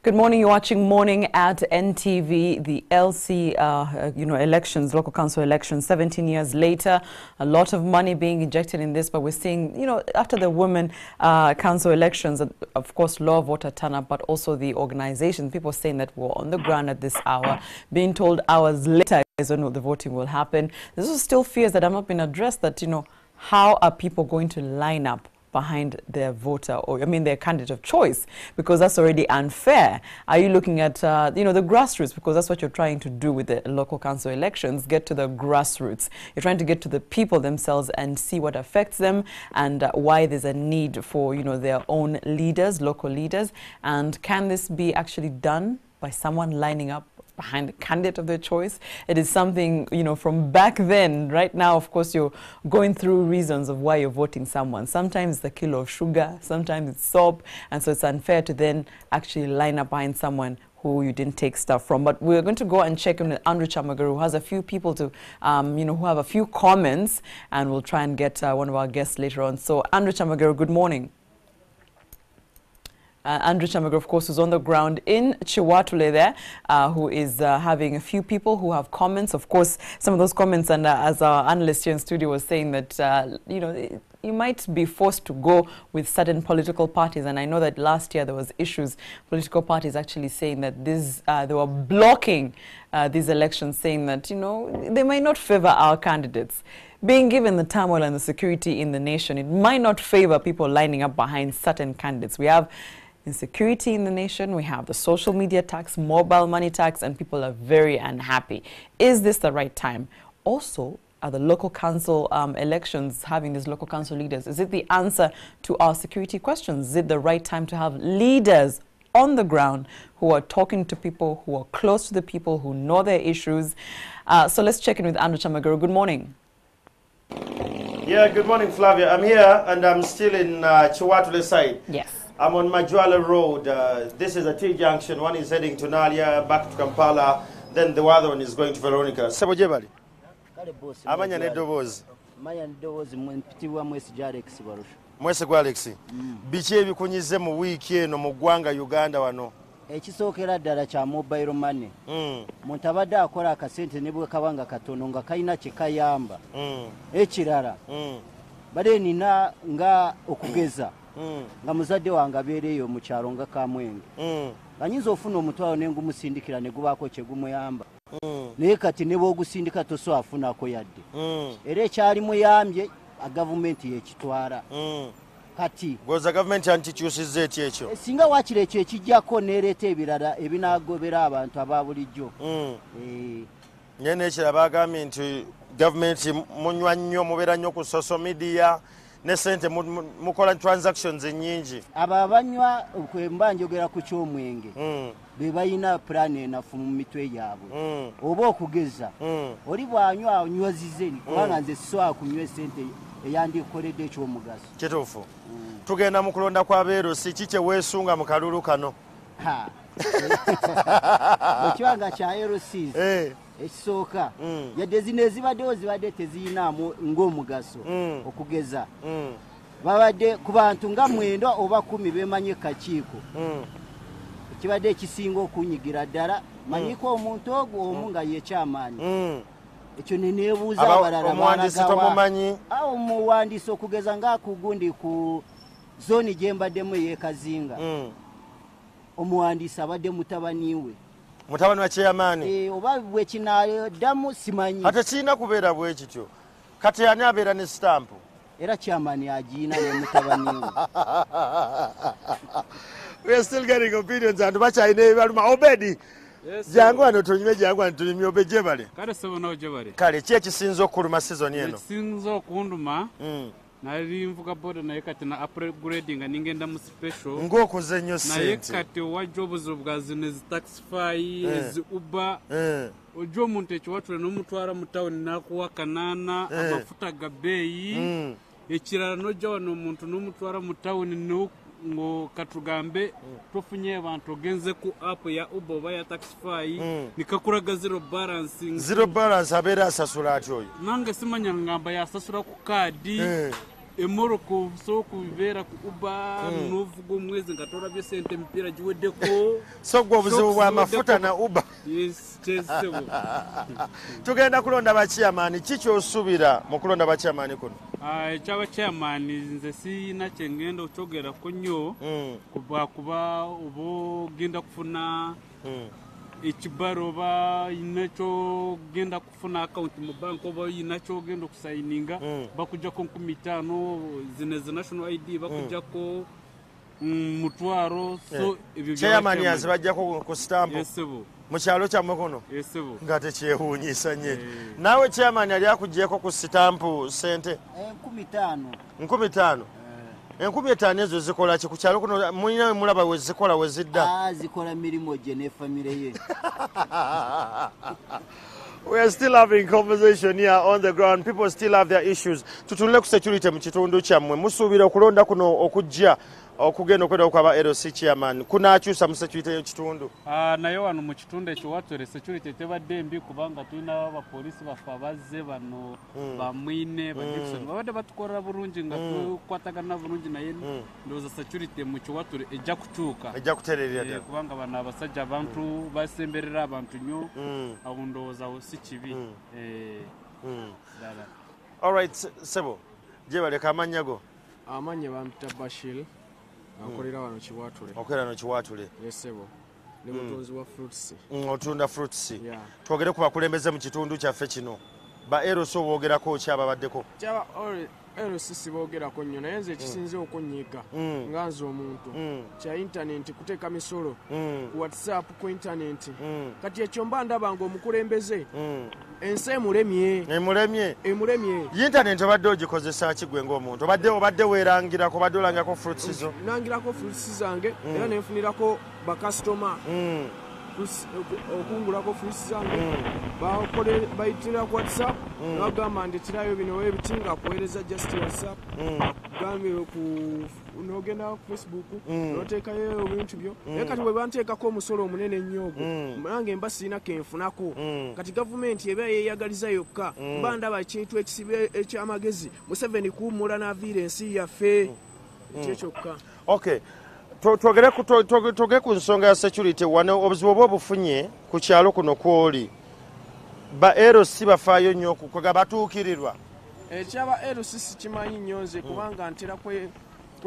Good morning. You're watching Morning at NTV. The LC, elections, local council elections, 17 years later, a lot of money being injected in this. But we're seeing, after the women council elections, of course, low voter turnout, but also the organization, people saying that we're on the ground at this hour, being told hours later is when the voting will happen. There's also still fears that have not been addressed that, how are people going to line up behind their voter, or their candidate of choice, because that's already unfair. Are you looking at the grassroots, because that's what you're trying to do with the local council elections, get to the grassroots. You're trying to get to the people themselves and see what affects them and why there's a need for their own leaders, local leaders, and can this be actually done by someone lining up behind a candidate of their choice? It is something, from back then. Right now, of course, you're going through reasons of why you're voting someone. Sometimes it's a kilo of sugar, sometimes it's soap, and so it's unfair to then actually line up behind someone who you didn't take stuff from. But we're going to go and check in with Andrew Chamagaru, who has a few people to, who have a few comments, and we'll try and get one of our guests later on. So, Andrew Chamagaru, good morning. Andrew Chamagaru, of course, who's on the ground in Chiwatule there, who is having a few people who have comments. Of course, some of those comments, and as our analyst here in studio was saying that, you might be forced to go with certain political parties. And I know that last year there was issues, political parties actually saying that they were blocking these elections, saying that, they might not favor our candidates. Being given the turmoil and the security in the nation, it might not favor people lining up behind certain candidates. We have insecurity in the nation, we have the social media tax, mobile money tax, and people are very unhappy. Is this the right time? Also, are the local council elections, having these local council leaders, is it the answer to our security questions? Is it the right time to have leaders on the ground who are talking to people, who are close to the people, who know their issues? So let's check in with Andrew Chamagaru. Good morning. Yeah, good morning, Flavia. I'm here and I'm still in Chiwatule side. Yes. I'm on Majwala Road. This is a T-junction. One is heading to Nalia, back to Kampala. Then the other one is going to Veronica. Sebo Jebali. Amanya nedobozi. Amanya nedobozi mpitiwa mwesi Alex barusha. Mwesi gwa Alex. Biki ebikunyize mu week eno mu ggwanga Uganda wano. Ekisookera ddala kya mobile money. Muntu abadde akola akasente ne bwe kabanga katono nga kalina kye kayamba. Ekirala. Bade nina nga okugeza. Nga muzadde wange abeereyo mu kyalo nga Kamwenge. Banyinza ofuna omutwalo n'engumusindikira ne gubaako kye gumuyamba. Naye kati ne bw'ogusindika toso afunako yadde. Era ekyali muyambye gavumenti y'ekitwala. Kati goza gavumenti antikyusizza eki ekyo. Singa waakiri ekyo ekijjako neereeta ebirala ebinaagobera abantu aba bulijjo. Naye n'ekirala bagambye nti gavumenti munywa nnyo, mubeera nnyo ku social media, ne sente mukola transactions nyingi. Abo abanywa mba njogera ku ky'omwenge be balina plan enafu mu mitwe yaabwe. Oba okugeza oli bw'anywa anywazize kubanga nze sisobola kunywa sente eyandikoledde ekyomugaso. Kituufu. Tugenda mu kulonda kwa Beerosi, kiki weesunga mu kalulu kano? Ekiwanga kya LCs ekisooka yadde zino ezibaddewo zibadde teziyinaamu ng'omugaso okugeza. Babadde ku bantu nga 9 oba 10 beemanye kakiiko. Ekibadde ekisinga okunyigira ddala manyiko omuntu ogwo omu nga yekyamaanyi. Ekyo neneebuuza abalala omuwandiisi tomumanyi? Omuwandiisi okugeza ng'akugundi ku zooni gye mbaddemu ey'Ekazinga. Omuwandiisi abadde mutabani we. Mutabani wa Kyeyamaani? Oba bwe kinaaddamu simanyi. Ate kirina kubeera bwe kityo. Kati ani abeera ne sitampu? Era Kyeyamaani agiina ne mutabani we. We are still getting opinions and bakyalina ebibaluma. Obedi, jangu wano tunyume, jangu wano tunyumye. Obedi Jebale. Kale Sebonawo Jebale. Kale ki ekisinza okuluma season eno? Ekisinza okunduma nali nvuga boda naye kati na upgrading ningenda mu special ng'okoze nnyo sente. Naye kati wajja obuzibu bwa zino ezi taxify ezi Uber ojja omuntu ekiwatule n'omutwala mu tawuni n'akuwa kanaana amafuta ga bbeeyi. Ekirala n'ojja wano omuntu n'omutwala mu tawuni ngo katugambe tofunye abantu ogenze ku app ya Uber oba ya Taxify nikakuraga zero balance abeera asasula atyo oyo. Nange simanya ngamba yasasula ku kaadi emoroko so kubera ku uba novuga omwezi ngatora bye sente mpira giweddeko so gwe obuzibu bw'amafuta na uba yes chesebo tugenda kulonda bachairman kikyosubira mu kulonda bachairman kuno ekyaba chairman nze sina kyengenda okyogera ko nnyo kuba obo genda kufuna ekibaro oba inakyo genda kufuna account mu bank oba inakyo genda okusayininga bakujjako 50 zine national ID bakujjako mutwaro so ebyo chairman yazibajjako ku stamp yesebo mu kyalo kyammwe kuno yesebo nga tekyewuunyisa nnyo naawe chairman yali akuggyeko ku stamp sente 50 15 ezo zikola ki ku kyalo kuno mulina mulaba we zikola we zidda zikola mirimu gye ne famire ye We are still having conversation here on the ground. People still have their issues. Tutulile ku security mu kitundu kyammwe musuubira okulonda kuno okujja okugenda okwenda kwaba LC chairman kunaakyusa mu security y'ekitundu naye wano mu kitundu ekyo watwere security tebadde mbi kubanga tulina abapoliisi baffe abazze bano bamwine ba Dickson babadde batukolera bulungi nga tukwatagana bulungi naye ndowooza security mu kiwatwere ejja kukyuka ejja kutereerera ddala kubanga bano abasajja abantu basemberera abantu nnyo awo ndowooza si kibi all right Sebo gyebaleka amannya go amanya bampita Bashir akolera wano Kiwatule okolera no Kiwatule yesebo ne mutonzi wa fruits otunda fruits twogere ku bakulembeze mu kitundu kyaffe kino ba eroso boogerako kyaba baddeko kyaba erosisi boogerako nnyo naye nze ekisinze okunyiga nga nze omuntu kya intaneti kuteeka misolo ku whatsapp ku intaneti kati ekyo mba ndabanga omukulembeze ensi emulemye intaneti obadde ogikozesa ki gwe ng'omuntu obadde weerangirako obadde olangirako fruits zo nangirako fruits zange era nenfunirako bakasitoma okungulako fruits zange bayitira ku whatsapp nabagamba ndetirayo bino webiti nga kuweereza just whatsapp gambire nogenda ku Facebook noteekayo ebintu byo naye kati bwe banteekako omusolo omunene ennyo ogwo nange mba sirina kenfunako kati gavumenti eba yeeyagaliza yokka mba ndaba ekintu ekisibe ekyamagezi Museveni kuwummula n'aviira ensi yaffe ekyekyokka okay twogere ku nsonga ya security wano obuzibu oba obufunye ku kyalo kuno kwoli ba erosi bafaayo nnyo okukoga batuukirirwa ekyaba erosi kimanyi nnyo nze kubanga ntera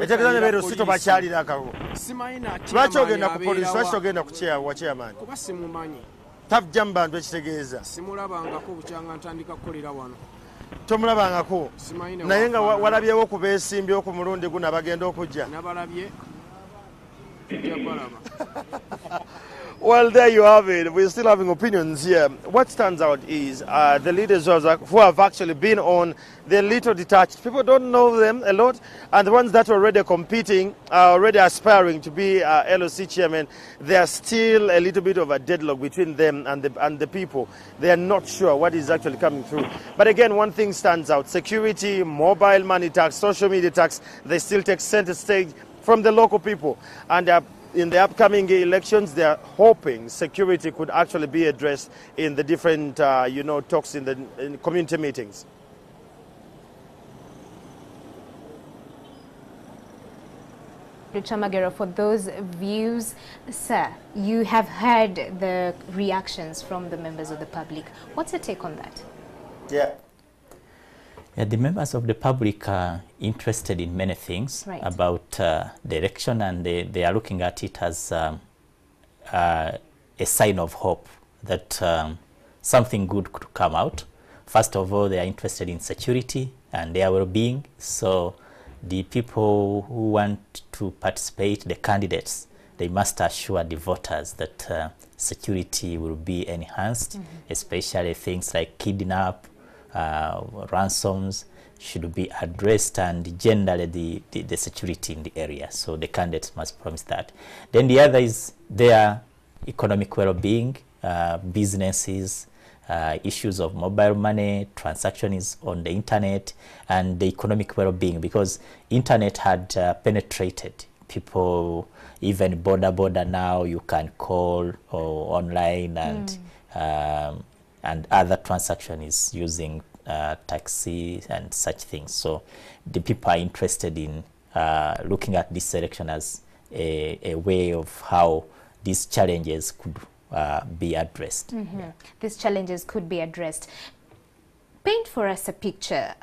etegeeza ne beerosi tobakyalirako simanyi lwaki ogenda ku polisi lwaki ogenda ku chairman kuba simumanyi tajja mu bantu ekitegeeza simulabangako bukyanga ntandika kukolera wano tomulabangako naye nga walabyewo ku beesimbyewo ku mulundi guno abagenda okujja nabalabye Well, there you have it. We're still having opinions here. What stands out is the leaders who have actually been on, they're little detached. People don't know them a lot. And the ones that are already competing, are already aspiring to be LOC chairman, there's still a little bit of a deadlock between them and the people. They are not sure what is actually coming through. But again, one thing stands out. Security, mobile money tax, social media tax, they still take center stage from the local people. And in the upcoming elections, they are hoping security could actually be addressed in the different, talks in the community meetings. Chamagero, for those views, sir, you have heard the reactions from the members of the public. What's your take on that? Yeah, the members of the public are interested in many things about the election, and they are looking at it as a sign of hope that something good could come out. First of all, they are interested in security and their well-being. So the people who want to participate, the candidates, they must assure the voters that security will be enhanced, especially things like kidnap, ransoms should be addressed, and generally the security in the area. So the candidates must promise that. Then the other is their economic well-being, businesses, issues of mobile money, transactions on the internet, and the economic well-being, because internet had penetrated people, even border now you can call or online, and other transaction is using taxi and such things. So the people are interested in looking at this election as a way of how these challenges could be addressed. Yeah. These challenges could be addressed. Paint for us a picture.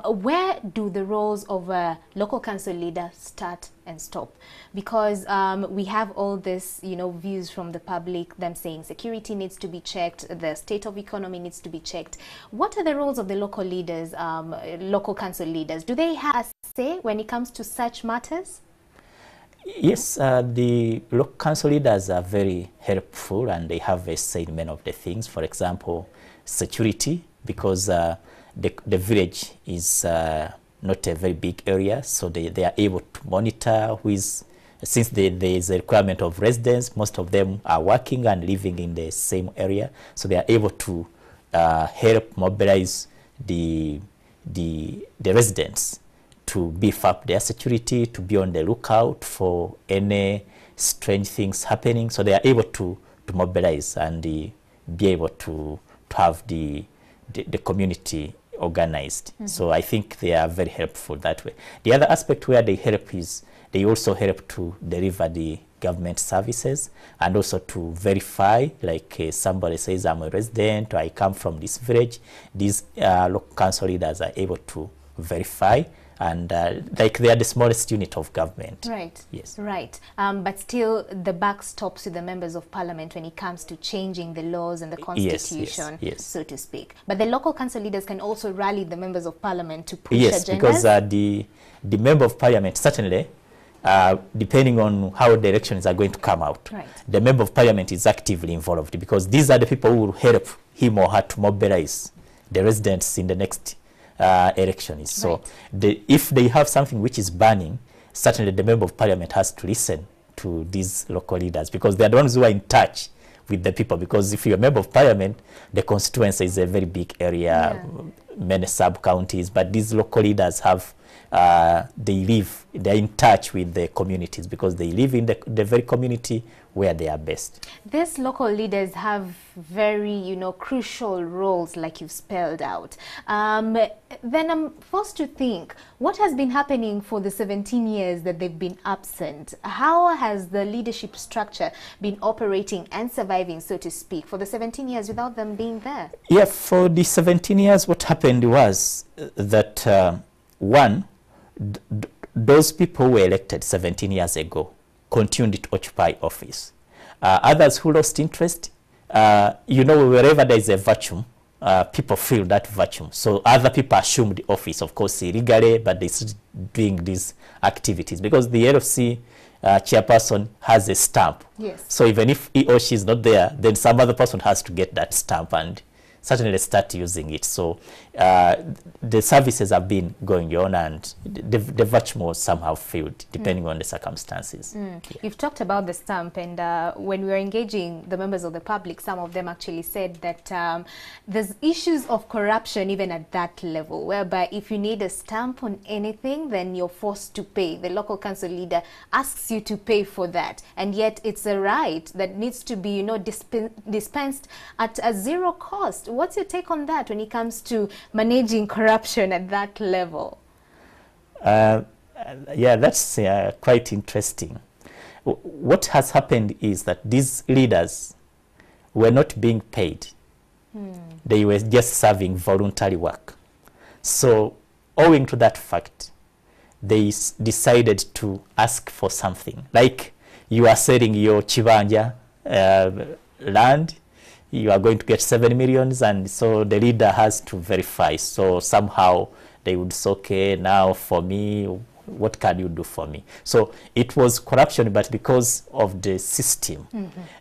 Where do the roles of a local council leader start and stop? Because we have all this, views from the public, them saying security needs to be checked, the state of economy needs to be checked. What are the roles of the local leaders, local council leaders? Do they have a say when it comes to such matters? Yes, the local council leaders are very helpful and they have a say in many of the things. For example, security, because the village is not a very big area, so they are able to monitor who is, since there is a requirement of residents, most of them are working and living in the same area, so they are able to help mobilize the residents to beef up their security, to be on the lookout for any strange things happening. So they are able to mobilize and be able to have the community organized. So I think they are very helpful that way. The other aspect where they help is they also help to deliver the government services and also to verify, like somebody says, I'm a resident or I come from this village. These local council leaders are able to verify, and like they are the smallest unit of government. Right. Yes. Right. But still the buck stops with the members of parliament when it comes to changing the laws and the constitution, yes. so to speak. But the local council leaders can also rally the members of parliament to push yes, agendas? Because the member of parliament, certainly, depending on how the elections are going to come out, right, the member of parliament is actively involved, because these are the people who will help him or her to mobilize the residents in the next elections. So if they have something which is burning, certainly the member of parliament has to listen to these local leaders, because they are the ones who are in touch with the people. Because if you're a member of parliament, the constituency is a very big area, many sub-counties, but these local leaders have they're in touch with the communities, because they live in the very community where they are based. These local leaders have very, crucial roles, like you've spelled out. Then I'm forced to think, what has been happening for the 17 years that they've been absent? How has the leadership structure been operating and surviving, so to speak, for the 17 years without them being there? Yeah, for the 17 years, what happened was that, one, those people who were elected 17 years ago continued to occupy office. Others who lost interest, wherever there is a vacuum, people fill that vacuum. So other people assume the office, of course, illegally, but they're doing these activities, because the LFC chairperson has a stamp. Yes. So even if he or she is not there, then some other person has to get that stamp and certainly start using it. So the services have been going on, and the vacuum was somehow filled, depending on the circumstances. Yeah. You've talked about the stamp, and when we were engaging the members of the public, some of them actually said that there's issues of corruption even at that level, whereby if you need a stamp on anything, then you're forced to pay. The local council leader asks you to pay for that, and yet it's a right that needs to be, dispensed at a zero cost. What's your take on that when it comes to managing corruption at that level? Yeah, that's quite interesting. What has happened is that these leaders were not being paid. They were just serving voluntary work. So, owing to that fact, they decided to ask for something. Like, you are selling your Chibanja land, you are going to get 7 million, and so the leader has to verify. So somehow they would say, okay, now for me, what can you do for me? So it was corruption, but because of the system,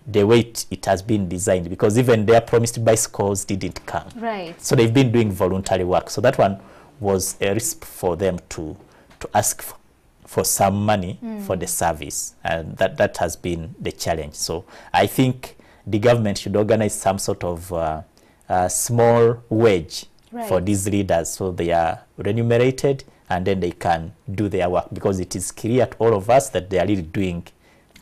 the way it has been designed, because even their promised bicycles didn't come. Right. So they've been doing voluntary work. So that one was a risk for them to ask for some money for the service, and that has been the challenge. So I think the government should organize some sort of small wage for these leaders, so they are remunerated and then they can do their work, because it is clear to all of us that they are really doing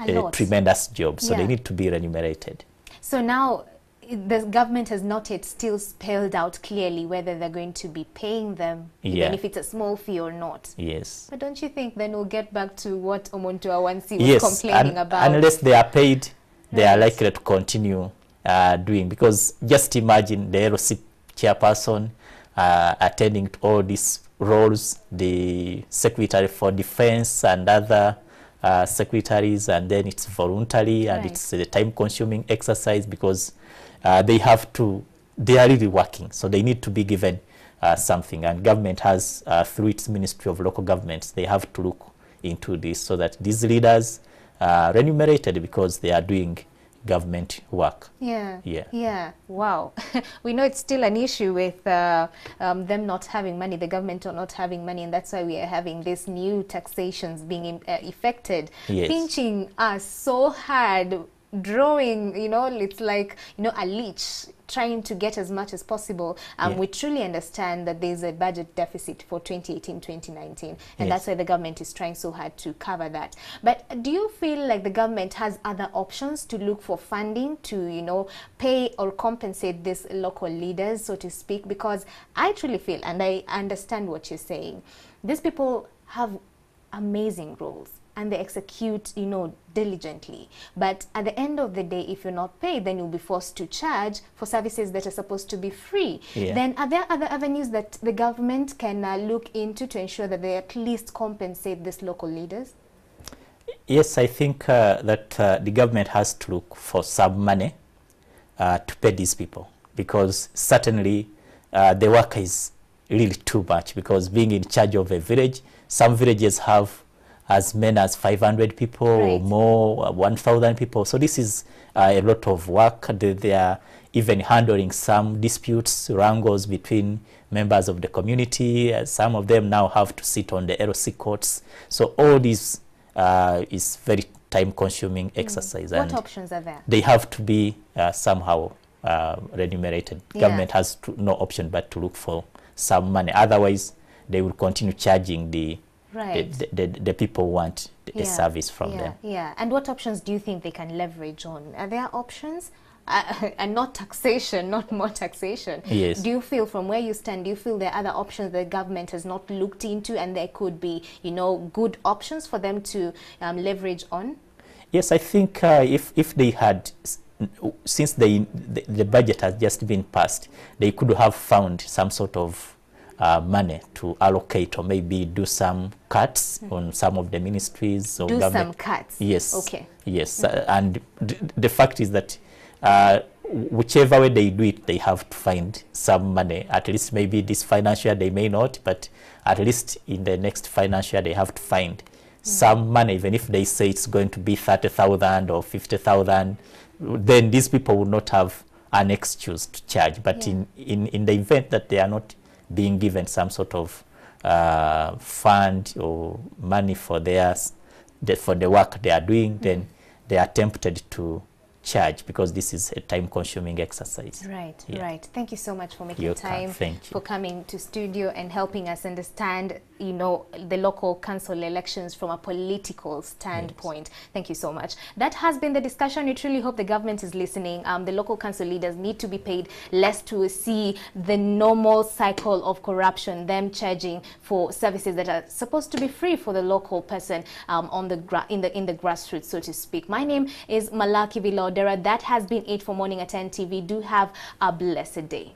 a tremendous job, so they need to be remunerated. So now, the government has not yet still spelled out clearly whether they're going to be paying them, even if it's a small fee or not. Yes. But don't you think then we'll get back to what Omuntu Awansi was complaining about? Unless they are paid, they are likely to continue doing, because just imagine the LC chairperson attending to all these roles, the Secretary for Defense and other secretaries, and then it's voluntary and it's a time-consuming exercise, because they are really working, so they need to be given something, and government has through its Ministry of Local Governments, they have to look into this so that these leaders are remunerated because they are doing government work. Yeah. Wow. We know it's still an issue with them not having money, the government not having money, and that's why we are having these new taxations being effected, pinching us so hard, drawing, it's like, a leech trying to get as much as possible. We truly understand that there's a budget deficit for 2018-2019, and that's why the government is trying so hard to cover that. But do you feel like the government has other options to look for funding to, pay or compensate these local leaders, so to speak? Because I truly feel, and I understand what you're saying, these people have amazing roles and they execute, diligently. But at the end of the day, if you're not paid, then you'll be forced to charge for services that are supposed to be free. Then are there other avenues that the government can look into to ensure that they at least compensate these local leaders? Yes, I think that the government has to look for some money to pay these people, because certainly the work is really too much, because being in charge of a village, some villages have as many as 500 people or more, 1,000 people. So this is a lot of work. They are even handling some disputes, wrangles between members of the community. Some of them now have to sit on the LC courts. So all this is very time-consuming exercise. What options are there? They have to be somehow remunerated. Government has no option but to look for some money. Otherwise, they will continue charging the people who want a service from them. And what options do you think they can leverage on? Are there options? And not taxation, not more taxation. Yes. Do you feel, from where you stand, do you feel there are other options the government has not looked into, and there could be, good options for them to leverage on? Yes, I think if they had, since the budget has just been passed, they could have found some sort of money to allocate, or maybe do some cuts on some of the ministries. Or some cuts? Yes. Okay. Yes, and the fact is that whichever way they do it, they have to find some money. At least maybe this financial year they may not, but at least in the next financial year they have to find some money, even if they say it's going to be 30,000 or 50,000, then these people will not have an excuse to charge. But in the event that they are not being given some sort of fund or money for for the work they are doing, then they are tempted to charge, because this is a time-consuming exercise. Right. Thank you so much for making time, for coming to studio and helping us understand, the local council elections from a political standpoint. Thank you so much. That has been the discussion. We truly hope the government is listening. The local council leaders need to be paid less to see the normal cycle of corruption, them charging for services that are supposed to be free for the local person in the grassroots, so to speak. My name is Malaki Vilodera. That has been it for Morning at NTV. Do have a blessed day.